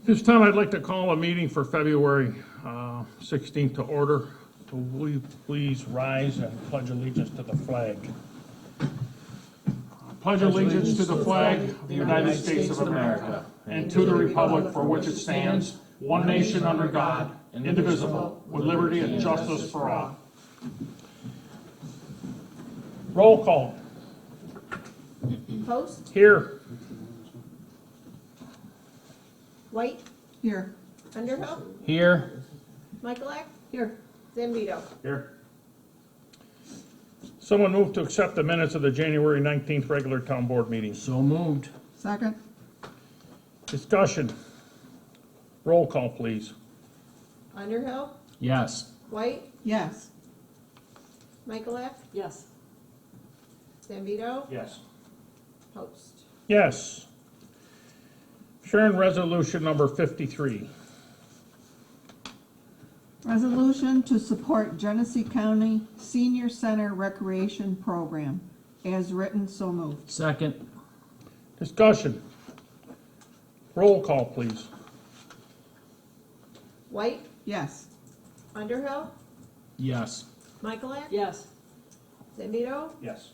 This time I'd like to call a meeting for February 16th to order. So will you please rise and pledge allegiance to the flag? Pledge allegiance to the flag of the United States of America and to the republic for which it stands, one nation under God, indivisible, with liberty and justice for all. Roll call. Post, Here. White, Here. Underhill, Here. Michaelak, Here. Zambito. Here. Someone move to accept the minutes of the January 19th regular town board meeting. So moved. Second. Discussion. Roll call, please. Underhill, Yes. White, Yes. Michaelak, Yes. Zambito, Yes. Post. Yes. Sharon, resolution number 53. Resolution to support Genesee County Senior Center Recreation Program. As written, so moved. Second. Discussion. Roll call, please. White, Yes. Underhill, Yes. Michaelak, Yes. Zambito, Yes.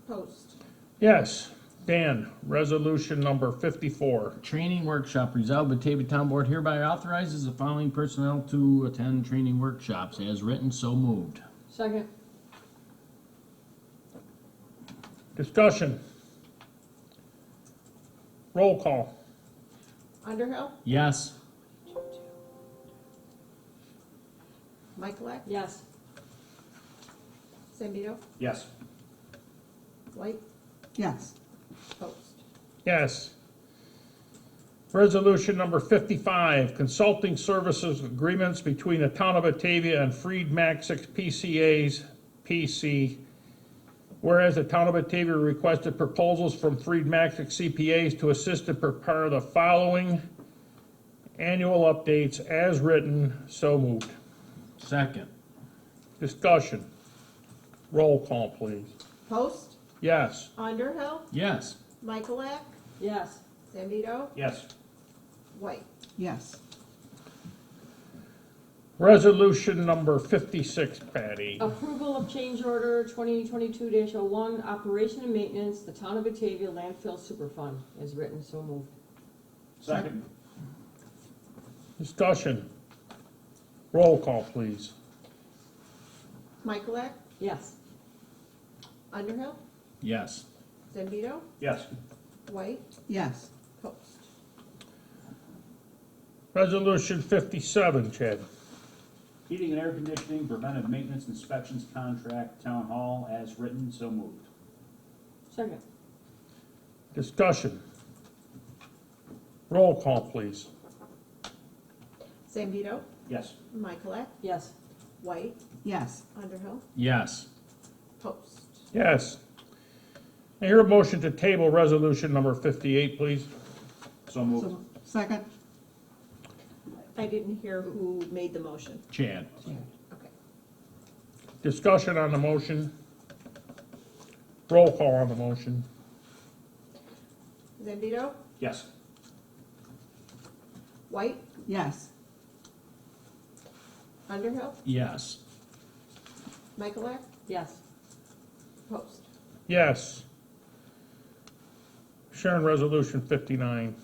Post. Yes. Dan, resolution number 54. Training workshop. Resolved, Batavia Town Board hereby authorizes the following personnel to attend training workshops. As written, so moved. Second. Discussion. Roll call. Underhill, Yes. Michaelak, Yes. Zambito, Yes. White, Yes. Post. Yes. Resolution number 55, consulting services agreements between the town of Batavia and Freed Maxick PCAs, PC. Whereas the town of Batavia requested proposals from Freed Maxick CPAs to assist and prepare the following annual updates as written, so moved. Second. Discussion. Roll call, please. Post, Yes. Underhill, Yes. Michaelak, Yes. Zambito, Yes. White. Yes. Resolution number 56, Patty. Approval of change order 2022-01, operation and maintenance, the town of Batavia landfill superfund, as written, so moved. Second. Discussion. Roll call, please. Michaelak, Yes. Underhill, Yes. Zambito, Yes. White, Yes. Post. Resolution 57, Chad. Heating and air conditioning, preventive maintenance inspections contract, town hall, as written, so moved. Second. Discussion. Roll call, please. Zambito, Yes. Michaelak, Yes. White, Yes. Underhill, Yes. Post. Yes. I hear a motion to table resolution number 58, please. So moved. So, second. I didn't hear who made the motion. Chad. Okay. Discussion on the motion. Roll call on the motion. Zambito, Yes. White, Yes. Underhill, Yes. Michaelak, Yes. Post. Yes. Sharon, resolution 59.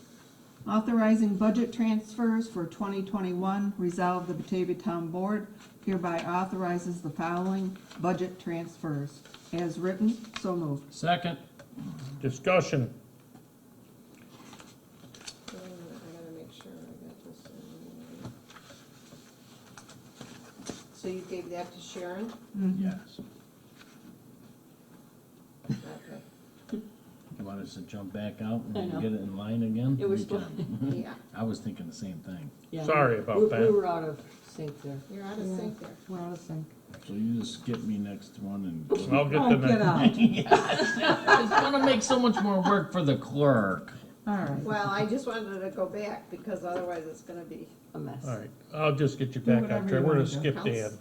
Authorizing budget transfers for 2021. Resolved, the Batavia Town Board hereby authorizes the following budget transfers. As written, so moved. Second. Discussion. I gotta make sure I got this in. So you gave that to Sharon? Yes. Okay. You want us to jump back out I and know. get it in line again? It was We can. Yeah, I was thinking the same thing. Yeah, Sorry about we that. were out of sync there. you're out of sync there. We're out of sync. So you just skip me next one and. I'll get Oh, the get next. out. It's gonna make so much more work for the clerk. All right. Well, I just wanted to go back because otherwise it's gonna be, A mess. All right, I'll just get you Do back whatever on track. you We're gonna wanna do. skip Dan.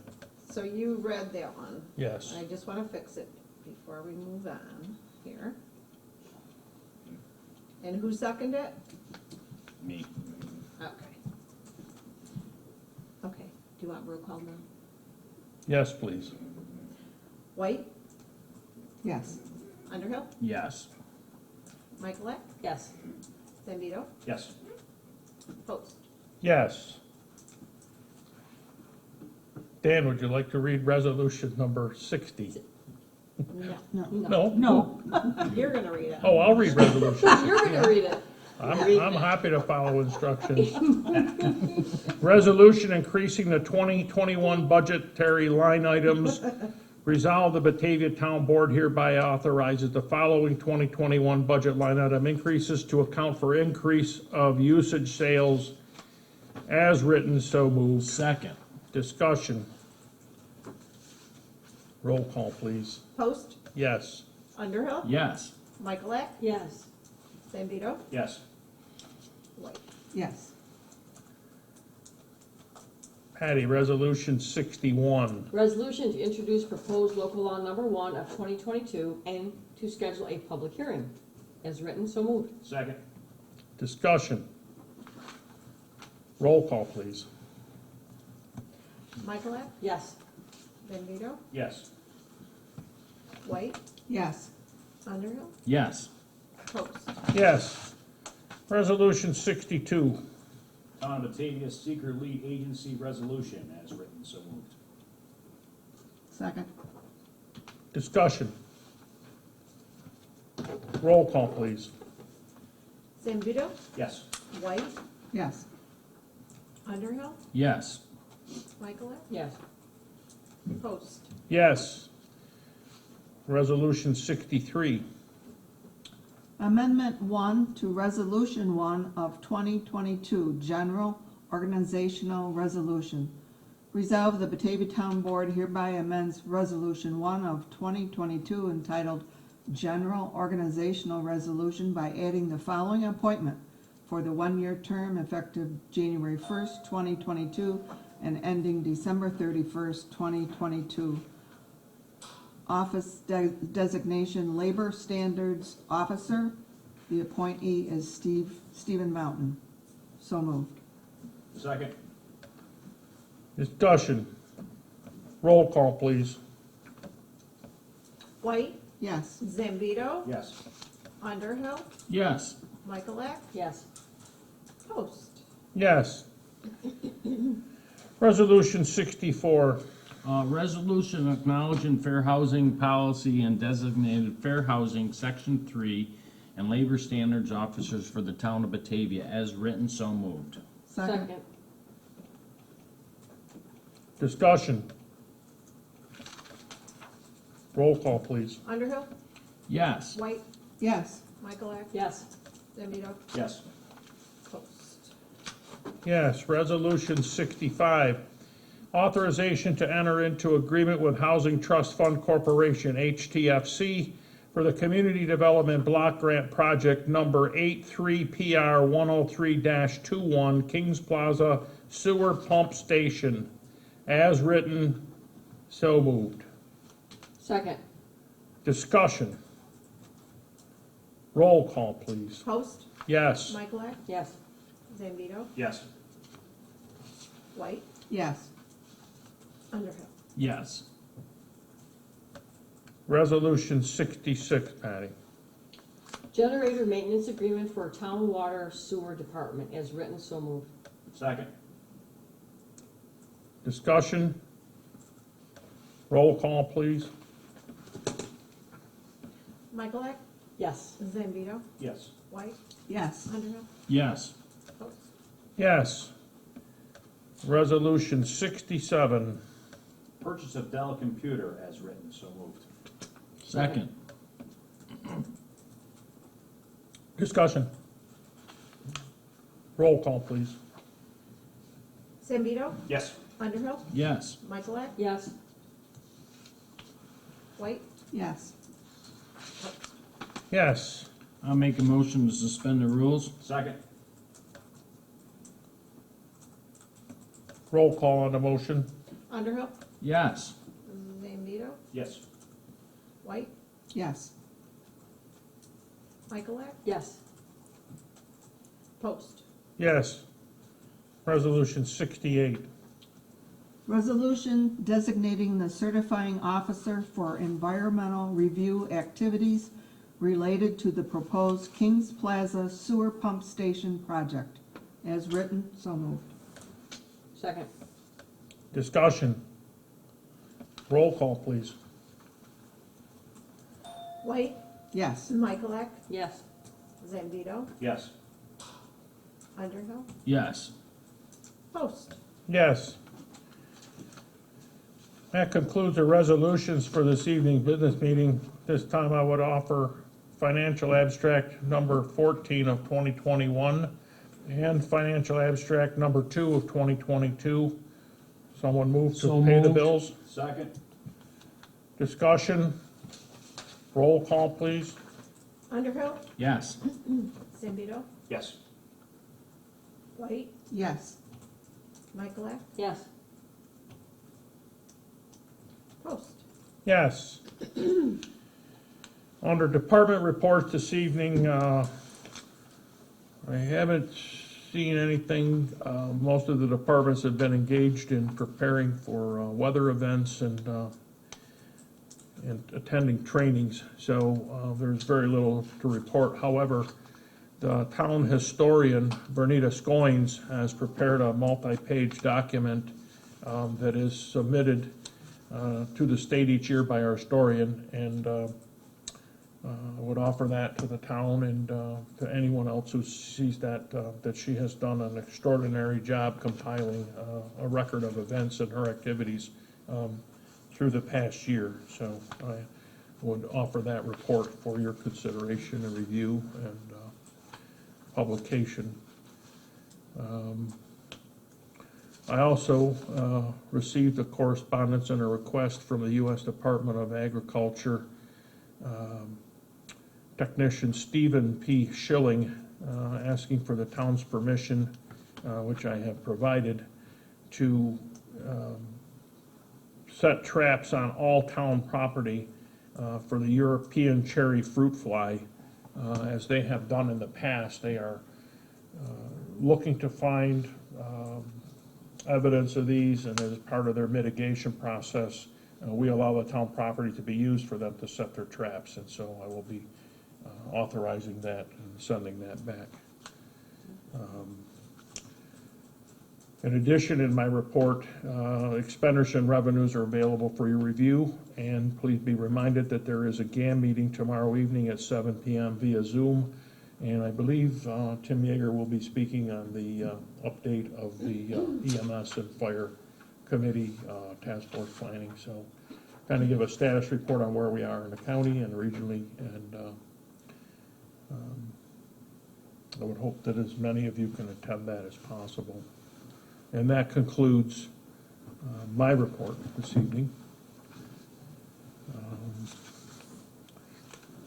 so you read that one. Yes. I just wanna fix it before we move on here. And who seconded it? Me. Okay. Okay, do you want roll call now? Yes, please. White, Yes. Underhill, Yes. Michaelak, Yes. Zambito, Yes. Post. Yes. Dan, would you like to read resolution number 60? No, No. No? No. you're gonna read it. Oh, I'll read resolution. You're gonna read it. I'm happy to follow instructions. Resolution increasing the 2021 budgetary line items. Resolve the Batavia Town Board hereby authorizes the following 2021 budget line item increases to account for increase of usage sales as written, so moved. Second. Discussion. Roll call, please. Post, Yes. Underhill, Yes. Michaelak, Yes. Zambito, Yes. White. Yes. Patty, resolution 61. Resolution to introduce proposed local law number 1 of 2022 and to schedule a public hearing. As written, so moved. Second. Discussion. Roll call, please. Michaelak, Yes. Zambito, Yes. White, Yes. Underhill, Yes. Post. Yes. Resolution 62. Town of Batavia Seeker Lead Agency Resolution as written, so moved. Second. Discussion. Roll call, please. Zambito, Yes. White, Yes. Underhill, Yes. Michaelak, Yes. Post. Yes. Resolution 63. Amendment 1 to Resolution 1 of 2022, General Organizational Resolution. Resolve the Batavia Town Board hereby amends Resolution 1 of 2022 entitled General Organizational Resolution by adding the following appointment for the one-year term effective January 1st, 2022 and ending December 31st, 2022. Office designation Labor Standards Officer. The appointee is Stephen Mountain. So moved. Second. Discussion. Roll call, please. White, Yes. Zambito, Yes. Underhill, Yes. Michaelak, Yes. Post. Yes. Resolution 64. Resolution acknowledging fair housing policy and designated fair housing, section 3, and labor standards officers for the town of Batavia as written, so moved. Second. Discussion. Roll call, please. Underhill, Yes. White, Yes. Michaelak, Yes. Zambito, Yes. Post. Yes. Resolution 65. Authorization to enter into agreement with Housing Trust Fund Corporation, HTFC, for the Community Development Block Grant Project number 83PR103-21, Kings Plaza Sewer Pump Station. As written, so moved. Second. Discussion. Roll call, please. Post, Yes. Michaelak, Yes. Zambito, Yes. White, Yes. Underhill. Yes. Resolution 66, Patty. Generator maintenance agreement for town water sewer department. As written, so moved. Second. Discussion. Roll call, please. Michaelak, Yes. Zambito, Yes. White, Yes. Underhill, Yes. Post. Yes. Resolution 67. Purchase of Dell computer as written, so moved. Second. Discussion. Roll call, please. Zambito, Yes. Underhill, Yes. Michaelak, Yes. White, Yes. Post. Yes. I'll make a motion to suspend the rules. Second. Roll call on the motion. Underhill, Yes. Zambito, Yes. White, Yes. Michaelak, Yes. Post. Yes. Resolution 68. Resolution designating the certifying officer for environmental review activities related to the proposed Kings Plaza sewer pump station project. As written, so moved. Second. Discussion. Roll call, please. White, Yes. Michaelak, Yes. Zambito, Yes. Underhill, Yes. Post. Yes. That concludes the resolutions for this evening business meeting. This time I would offer financial abstract number 14 of 2021 and financial abstract number 2 of 2022. Someone move to So pay the moved. bills. Second. Discussion. Roll call, please. Underhill, Yes. Zambito, Yes. White, Yes. Michaelak, Yes. Post. Yes. Under department reports this evening, I haven't seen anything. Most of the departments have been engaged in preparing for weather events and attending trainings, so there's very little to report. However, the town historian, Bernita Scoins, has prepared a multi-page document that is submitted to the state each year by our historian, and I would offer that to the town and to anyone else who sees that she has done an extraordinary job compiling a record of events and her activities through the past year. So I would offer that report for your consideration and review and publication. I also received a correspondence and a request from the U.S. Department of Agriculture technician Stephen P. Schilling asking for the town's permission, which I have provided, to set traps on all town property for the European cherry fruit fly, as they have done in the past. They are looking to find evidence of these, and as part of their mitigation process, we allow the town property to be used for them to set their traps, and so I will be authorizing that and sending that back. In addition, in my report, expenditures and revenues are available for your review, and please be reminded that there is a GAM meeting tomorrow evening at 7 p.m. via Zoom, and I believe Tim Yeager will be speaking on the update of the EMS and Fire Committee Task Force planning, so kind of give a status report on where we are in the county and regionally, and I would hope that as many of you can attend that as possible. And that concludes my report this evening.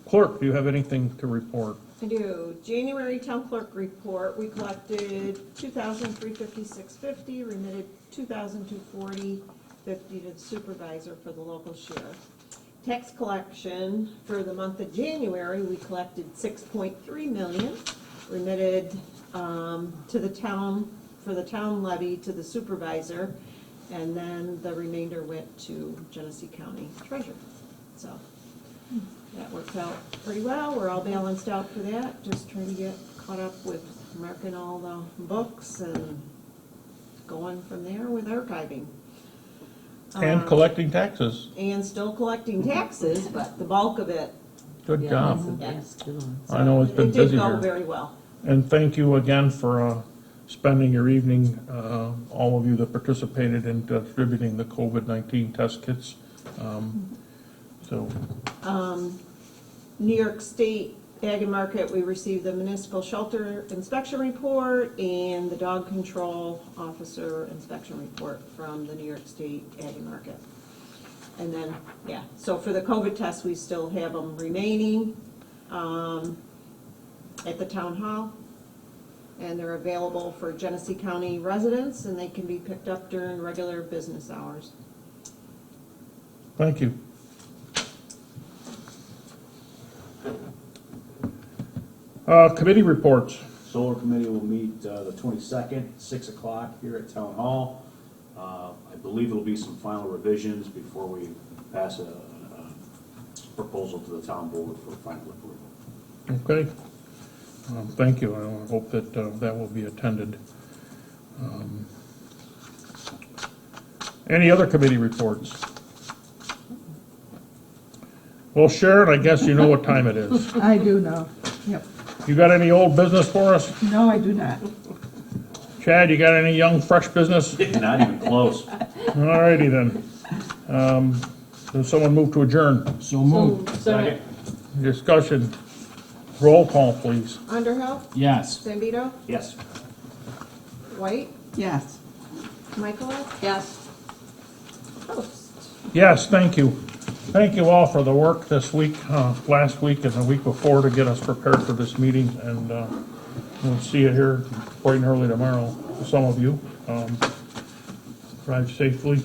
Clerk, do you have anything to report? I do. January town clerk report, we collected $2,356.50, remitted $2,240.50 to the supervisor for the local share. Tax collection for the month of January, we collected $6.3 million, remitted to the town, for the town levy to the supervisor, and then the remainder went to Genesee County Treasurer. So that worked out pretty well. We're all balanced out for that, just trying to get caught up with marking all the books and going from there with archiving. And collecting taxes. And still collecting taxes, but the bulk of it, Good job. yes. I know it's been It busy did go here. very well. And thank you again for spending your evening, all of you that participated in distributing the COVID-19 test kits. So, New York State Ag and Market, we received the municipal shelter inspection report and the dog control officer inspection report from the New York State Ag and Market. And then, yeah, so for the COVID tests, we still have them remaining at the town hall. And they're available for Genesee County residents, and they can be picked up during regular business hours. thank you. Committee reports. So Solar Committee will meet the 22nd, 6 o'clock here at Town Hall. I believe there'll be some final revisions before we pass a proposal to the town board for final approval. Okay. Thank you. I hope that that will be attended. Any other committee reports? Well, Sharon, I guess you know what time it is. I do know. Yep. You got any old business for us? No, I do not. Chad, you got any young, fresh business? Not even close. All righty then. Does someone move to adjourn? So moved. Second. Discussion. Roll call, please. Underhill, Yes. Zambito, Yes. White, Yes. Michaelak, Yes. Post. Yes, thank you. Thank you all for the work this week, last week and the week before to get us prepared for this meeting. And we'll see you here bright and early tomorrow, some of you. Drive safely.